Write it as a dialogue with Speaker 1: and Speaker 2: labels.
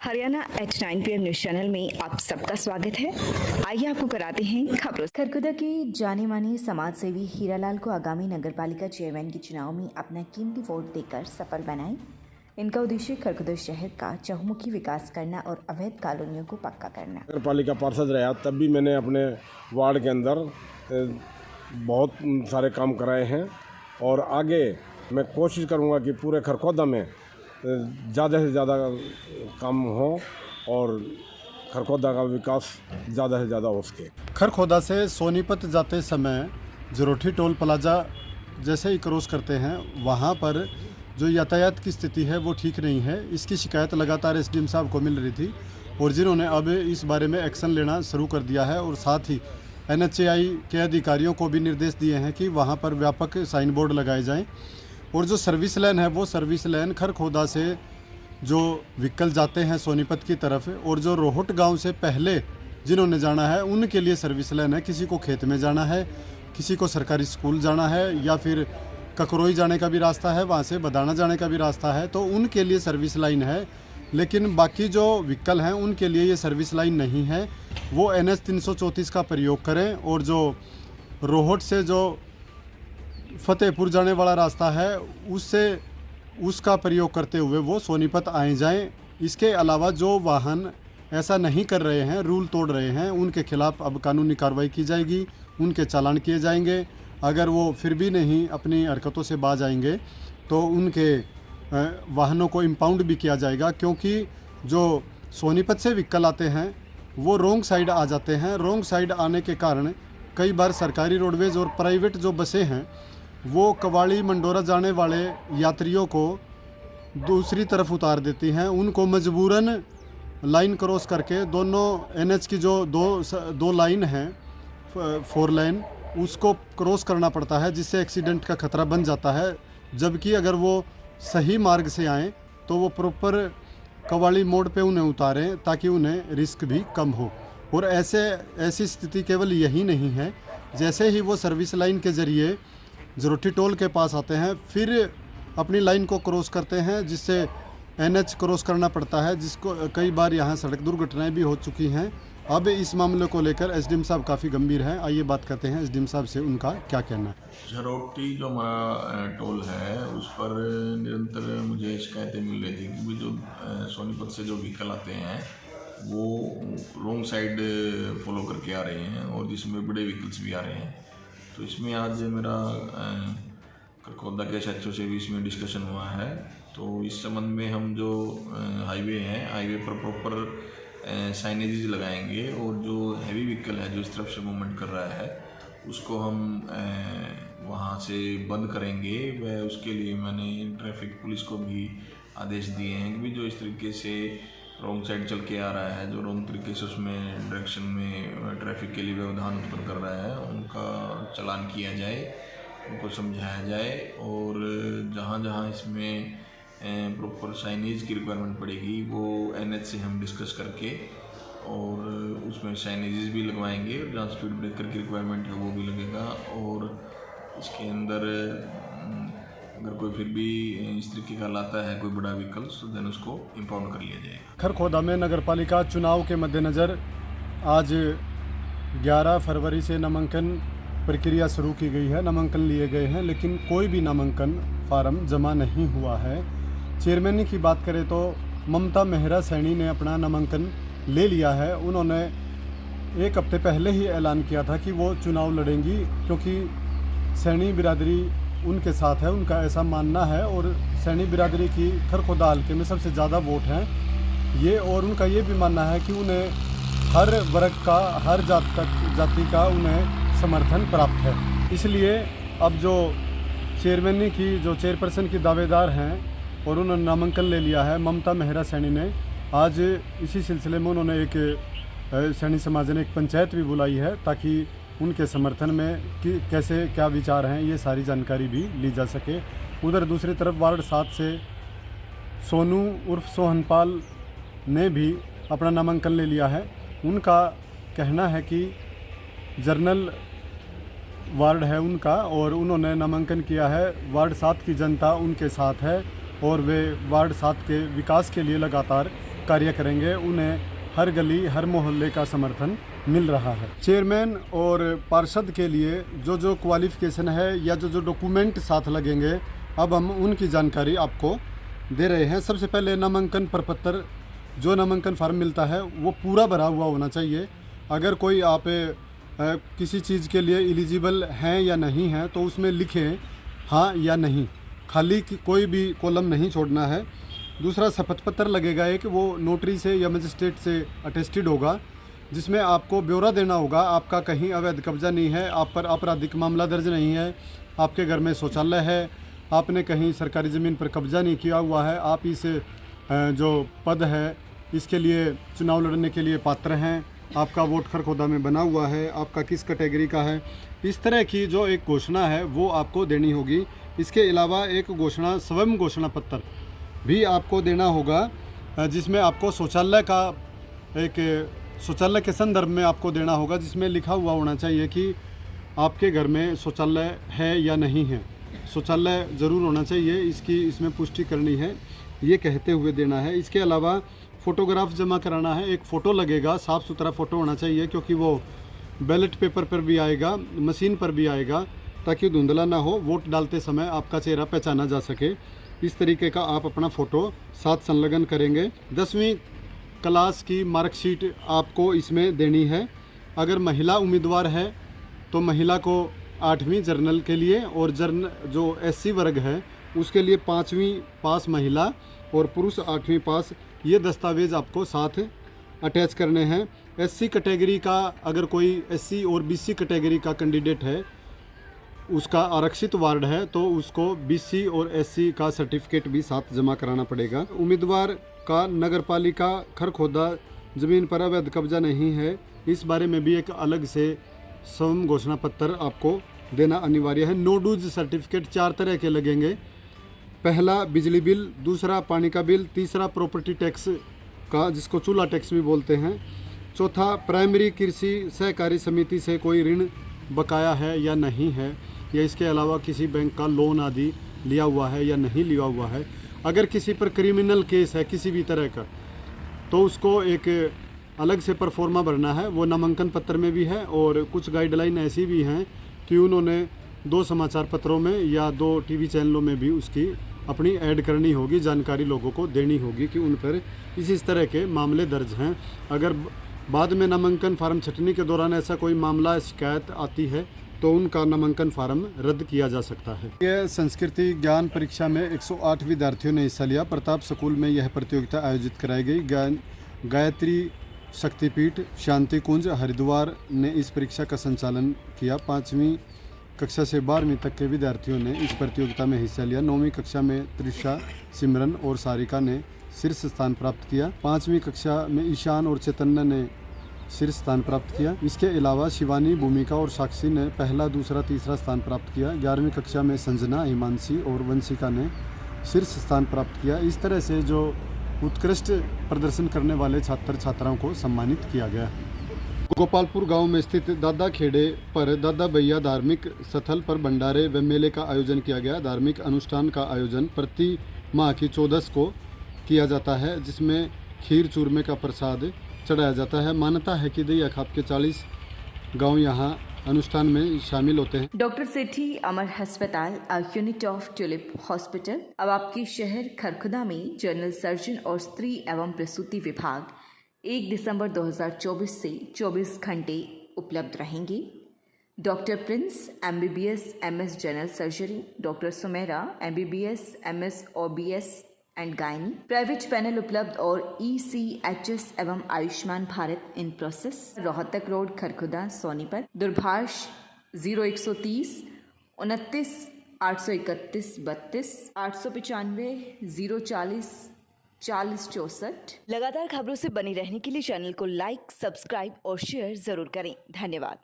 Speaker 1: Haryana H9 PM news channel में आप सबका स्वागत है। आइए आपको कराते हैं खबरों। खरखुदा के जाने माने समाज सेवी हीरालाल को आगामी नगरपालिका चेयरमैन के चुनाव में अपना कीमती वोट देकर सफल बनाएं। इनका उद्देश्य खरखुदा शहर का चहुमुखी विकास करना और अवैध कॉलोनियों को पक्का करना।
Speaker 2: नगरपालिका पार्षद रहा तब भी मैंने अपने वार्ड के अंदर बहुत सारे काम कराए हैं और आगे मैं कोशिश करूंगा कि पूरे खरखौदा में ज़्यादा से ज़्यादा काम हो और खरखौदा का विकास ज़्यादा से ज़्यादा हो सके।
Speaker 3: खरखौदा से सोनीपत जाते समय जरोठी टोल प्लाजा जैसे ही क्रॉस करते हैं वहाँ पर जो यातायात की स्थिति है वो ठीक नहीं है। इसकी शिकायत लगातार एसडीएम साहब को मिल रही थी और जिन्होंने अब इस बारे में एक्शन लेना शुरू कर दिया है और साथ ही NHAI के अधिकारियों को भी निर्देश दिए हैं कि वहाँ पर व्यापक साइन बोर्ड लगाए जाएं और जो सर्विस लेन है वो सर्विस लेन खरखौदा से जो व्हीकल जाते हैं सोनीपत की तरफ और जो रोहट गांव से पहले जिन्होंने जाना है उनके लिए सर्विस लेन है। किसी को खेत में जाना है, किसी को सरकारी स्कूल जाना है या फिर ककरोई जाने का भी रास्ता है, वहाँ से बदाना जाने का भी रास्ता है, तो उनके लिए सर्विस लाइन है। लेकिन बाकी जो व्हीकल हैं उनके लिए ये सर्विस लाइन नहीं है। वो NH 334 का प्रयोग करें और जो रोहट से जो फतेहपुर जाने वाला रास्ता है उसका प्रयोग करते हुए वो सोनीपत आए जाएं। इसके अलावा जो वाहन ऐसा नहीं कर रहे हैं, रूल तोड़ रहे हैं, उनके खिलाफ़ अब कानूनी कार्रवाई की जाएगी, उनके चालान किए जाएंगे। अगर वो फिर भी नहीं अपनी हरकतों से बाज आएंगे तो उनके वाहनों को इम्पाउंड भी किया जाएगा, क्योंकि जो सोनीपत से व्हीकल आते हैं वो रोंग साइड आ जाते हैं। रोंग साइड आने के कारण कई बार सरकारी रोडवेज़ और प्राइवेट जो बसें हैं वो कवाड़ी मंडोरा जाने वाले यात्रियों को दूसरी तरफ उतार देती हैं। उनको मजबूरन लाइन क्रॉस करके दोनों NH की जो दो लाइन हैं 4 लेन उसको क्रॉस करना पड़ता है, जिससे एक्सीडेंट का खतरा बन जाता है। जबकि अगर वो सही मार्ग से आएँ तो वो प्रॉपर कवाड़ी मोड़ पे उन्हें उतारें ताकि उन्हें रिस्क भी कम हो। और ऐसी स्थिति केवल यही नहीं है, जैसे ही वो सर्विस लाइन के ज़रिए जरोठी टोल के पास आते हैं फिर अपनी लाइन को क्रॉस करते हैं, जिससे NH क्रॉस करना पड़ता है, जिसको कई बार यहाँ सड़क दुर्घटनाएं भी हो चुकी हैं। अब इस मामले को लेकर एसडीएम साहब काफ़ी गंभीर हैं। आइए बात करते हैं एसडीएम साहब से, उनका क्या कहना है।
Speaker 4: जरोटी जो हमारा टोल है उस पर निरंतर मुझे शिकायतें मिल रही थी कि जो सोनीपत से जो व्हीकल आते हैं वो रोंग साइड फॉलो करके आ रहे हैं और जिसमें बड़े व्हीकल्स भी आ रहे हैं। तो इसमें आज मेरा खरखौदा के SHO से भी इसमें डिस्कशन हुआ है। तो इस संबंध में हम जो हाईवे हैं, हाईवे पर प्रॉपर साइनेजेस लगाएंगे और जो हैवी व्हीकल है जो इस तरफ से मूवमेंट कर रहा है उसको हम वहाँ से बंद करेंगे। वह उसके लिए मैंने ट्रैफिक पुलिस को भी आदेश दिए हैं कि जो इस तरीके से रॉन्ग साइड चल के आ रहा है, जो रॉन्ग तरीके से उसमें डायरेक्शन में ट्रैफिक के लिए व्यवधान उत्पन्न कर रहा है, उनका चालान किया जाए, उनको समझाया जाए। और जहाँ जहाँ इसमें प्रॉपर साइनेज की रिक्वायरमेंट पड़ेगी वो NH से हम डिस्कस करके और उसमें साइनेजेस भी लगवाएंगे। जहाँ स्पीड ब्रेकर की रिक्वायरमेंट है वो भी लगेगा और इसके अंदर अगर कोई फिर भी इस तरीके का लाता है कोई बड़ा व्हीकल तो देन उसको इम्पाउंड कर लिया जाएगा।
Speaker 3: खरखौदा में नगरपालिका चुनाव के मद्देनज़र आज 11 फरवरी से नामांकन प्रक्रिया शुरू की गई है। नामांकन लिए गए हैं लेकिन कोई भी नामांकन फार्म जमा नहीं हुआ है। चेयरमैन की बात करें तो ममता मेहरा सैनी ने अपना नामांकन ले लिया है। उन्होंने 1 हफ्ते पहले ही ऐलान किया था कि वो चुनाव लड़ेंगी, क्योंकि सैनी बिरादरी उनके साथ है, उनका ऐसा मानना है। और सैनी बिरादरी की खरखौदा हल्के में सबसे ज़्यादा वोट हैं ये, और उनका ये भी मानना है कि उन्हें हर वर्ग का, हर जाति का उन्हें समर्थन प्राप्त है। इसलिए अब जो चेयरमैन की जो चेयरपर्सन की दावेदार हैं और उन्होंने नामांकन ले लिया है ममता मेहरा सैनी ने, आज इसी सिलसिले में उन्होंने एक सैनी समाज ने एक पंचायत भी बुलाई है ताकि उनके समर्थन में कि कैसे क्या विचार हैं ये सारी जानकारी भी ली जा सके। उधर दूसरी तरफ वार्ड 7 से सोनू उर्फ सोहनपाल ने भी अपना नामांकन ले लिया है। उनका कहना है कि जर्नल वार्ड है उनका और उन्होंने नामांकन किया है। वार्ड 7 की जनता उनके साथ है और वे वार्ड 7 के विकास के लिए लगातार कार्य करेंगे उन्हें हर गली हर मोहल्ले का समर्थन मिल रहा है। चेयरमैन और पार्षद के लिए जो क्वालिफिकेशन है या जो डॉक्यूमेंट साथ लगेंगे, अब हम उनकी जानकारी आपको दे रहे हैं। सबसे पहले नामांकन प्रपत्र, जो नामांकन फार्म मिलता है वो पूरा भरा हुआ होना चाहिए। अगर कोई आप किसी चीज़ के लिए एलिजिबल हैं या नहीं हैं तो उसमें लिखें हाँ या नहीं, खाली कोई भी कॉलम नहीं छोड़ना है। दूसरा, शपथ पत्र लगेगा एक, वो नोटरी से या मजिस्ट्रेट से अटेस्टेड होगा, जिसमें आपको ब्यौरा देना होगा आपका कहीं अवैध कब्जा नहीं है, आप पर आपराधिक मामला दर्ज नहीं है, आपके घर में शौचालय है, आपने कहीं सरकारी ज़मीन पर कब्जा नहीं किया हुआ है, आप इस जो पद है इसके लिए चुनाव लड़ने के लिए पात्र हैं, आपका वोट खरखोदा में बना हुआ है, आपका किस कैटेगरी का है, इस तरह की जो एक घोषणा है वो आपको देनी होगी। इसके अलावा एक घोषणा, स्वयं घोषणा पत्र भी आपको देना होगा, जिसमें आपको शौचालय के संदर्भ में आपको देना होगा, जिसमें लिखा हुआ होना चाहिए कि आपके घर में शौचालय है या नहीं है। शौचालय ज़रूर होना चाहिए, इसमें पुष्टि करनी है, ये कहते हुए देना है। इसके अलावा फ़ोटोग्राफ जमा कराना है, एक फ़ोटो लगेगा, साफ़ सुथरा फ़ोटो होना चाहिए, क्योंकि वो बैलेट पेपर पर भी आएगा, मशीन पर भी आएगा, ताकि धुंधला ना हो, वोट डालते समय आपका चेहरा पहचाना जा सके। इस तरीके का आप अपना फ़ोटो साथ संलग्न करेंगे। 10वीं क्लास की मार्कशीट आपको इसमें देनी है। अगर महिला उम्मीदवार है तो महिला को 8वीं जर्नल के लिए, और जो SC वर्ग है उसके लिए 5वीं पास महिला और पुरुष 8वीं पास, ये दस्तावेज़ आपको साथ अटैच करने हैं। SC कैटेगरी का अगर कोई SC और BC कैटेगरी का कैंडिडेट है, उसका आरक्षित वार्ड है, तो उसको BC और SC का सर्टिफिकेट भी साथ जमा कराना पड़ेगा। उम्मीदवार का नगरपालिका खरखोदा ज़मीन पर अवैध कब्जा नहीं है, इस बारे में भी एक अलग से स्वयं घोषणा पत्र आपको देना अनिवार्य है। नो ड्यूज सर्टिफिकेट 4 तरह के लगेंगे। पहला बिजली बिल, दूसरा पानी का बिल, तीसरा प्रॉपर्टी टैक्स का, जिसको चूल्हा टैक्स भी बोलते हैं, चौथा प्राइमरी कृषि सहकारी समिति से कोई ऋण बकाया है या नहीं है, या इसके अलावा किसी बैंक का लोन आदि लिया हुआ है या नहीं लिया हुआ है। अगर किसी पर क्रिमिनल केस है किसी भी तरह का, तो उसको एक अलग से परफॉर्मा भरना है, वो नामांकन पत्र में भी है। और कुछ गाइडलाइन ऐसी भी हैं कि उन्होंने 2 समाचार पत्रों में या 2 टीवी चैनलों में भी उसकी अपनी ऐड करनी होगी, जानकारी लोगों को देनी होगी कि उन पर इस तरह के मामले दर्ज हैं। अगर बाद में नामांकन फार्म छटनी के दौरान ऐसा कोई मामला, शिकायत आती है, तो उनका नामांकन फार्म रद्द किया जा सकता है। यह संस्कृति ज्ञान परीक्षा में 108 विद्यार्थियों ने हिस्सा लिया। प्रताप स्कूल में यह प्रतियोगिता आयोजित कराई गई। गायत्री शक्तिपीठ शांति कुंज हरिद्वार ने इस परीक्षा का संचालन किया। 5वीं कक्षा से 12वीं तक के विद्यार्थियों ने इस प्रतियोगिता में हिस्सा लिया। 9वीं कक्षा में त्रिशा, सिमरन और सारिका ने शीर्ष स्थान प्राप्त किया। 5वीं कक्षा में ईशान और चैतन्य ने शीर्ष स्थान प्राप्त किया। इसके अलावा शिवानी, भूमिका और साक्षी ने पहला, दूसरा, तीसरा स्थान प्राप्त किया। 11वीं कक्षा में संजना, हिमांशी और वंशिका ने शीर्ष स्थान प्राप्त किया। इस तरह से जो उत्कृष्ट प्रदर्शन करने वाले छात्र छात्राओं को सम्मानित किया गया। गोपालपुर गांव में स्थित दादा खेड़े पर दादा भैया धार्मिक स्थल पर भंडारे व मेले का आयोजन किया गया। धार्मिक अनुष्ठान का आयोजन प्रति माह की 14 को किया जाता है, जिसमें खीर चूरमे का प्रसाद चढ़ाया जाता है। मान्यता है कि दहिया खाप के 40 गांव यहां अनुष्ठान में शामिल होते हैं।
Speaker 1: डॉक्टर सेठी अमर अस्पताल, a unit of tulip hospital अब आपके शहर खरखुदा में जनरल सर्जन और स्त्री एवं प्रसूति विभाग 1 दिसंबर 2024 से 24 घंटे उपलब्ध रहेंगे। Doctor Prince MBBS MS general surgery, doctor Sumera MBBS MS OBS and gynae, private panel उपलब्ध और ECHS एवं Ayushman Bharat in process. Rohtak road Kharkhoda Sonipat. दूरभाष 0130 29 831 32 895 040 40 64। लगातार खबरों से बनी रहने के लिए चैनल को लाइक, सब्सक्राइब और शेयर जरूर करें। धन्यवाद।